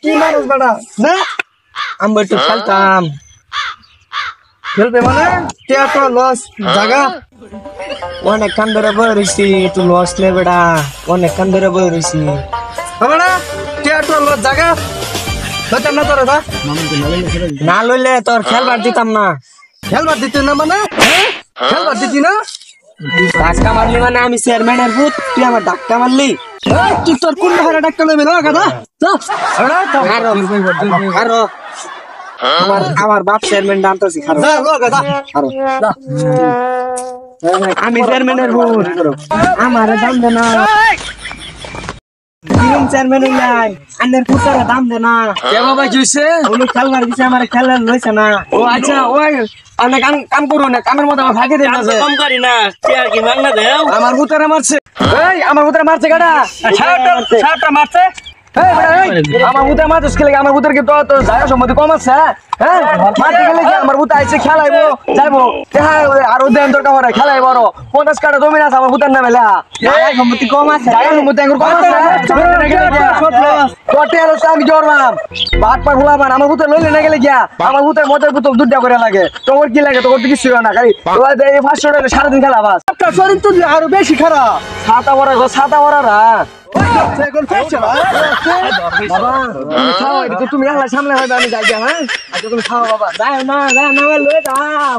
কি মানুষ বেটা না আমি একটু খেলতাম খেলবে মানে কে তো লস জায়গা অনেক কান ধরে বই রয়েছি একটু লস নে বেটা অনেক কান ধরে বই রয়েছি বেটা কে তো লস জায়গা লইতাম না তোরা না লইলে তোর খেলবার দিতাম না খেলবার দিতে না মানে খেলবার দিতি না ধাক্কা মারলি মানে আমি চেয়ারম্যানের ভূত তুই আমার ধাক্কা মারলি তুই তোর কোন ভাড়া ডাক্তার নেবে না গাদা আমার বাপ চেয়ারম্যান ডানতেছি আমি চেয়ারম্যানের ভূত আমার দাম দে না চেয়ারম্যান নাই আন্নের পুতারে দাম দে না কে বাবা কি হইছে উনি খেলবার দিছে আমার খেলার লইছে না ও আচ্ছা ওই আমি কাম করো না কামের মধ্যে আমার ভাগে দেন আছে কম করি না চেয়ার কি মাংনা দেও আমার পুতারে মারছে এই আমার পুতারে মারছে গাডা ছাড়টা মারছে এই বড় এই আমার পুতারে মারছে খেলে আমার পুতারে কি তো জায়গা সম্বন্ধে কম আছে হ্যাঁ মারতে গেলে কি আমার পুতা আইছে খেলাইবো যাইবো হ্যাঁ আর ওদের দরকার পড়ে খেলাই বড় 50 কাটা জমি আছে আমার পুতার নামে লেখা জায়গা সম্পত্তি কম আছে জায়গা সম্পত্তি কম আছে কোটে আর আমি জরলাম বাট পার হলাম আমার পুতার লইলে না গেলে কি আমার পুতার মজার পুতুল দুধ করে লাগে তোর কি লাগে তোর কিছু না খালি এই 500 টাকা সারা দিন খেলা বাস একটা শরীর তো আরো বেশি খারাপ ছাতা বড় রা তুমি সামনে হবে আমি যাই হ্যাঁ তুমি খাও বাবা যাও না লয়ে যাও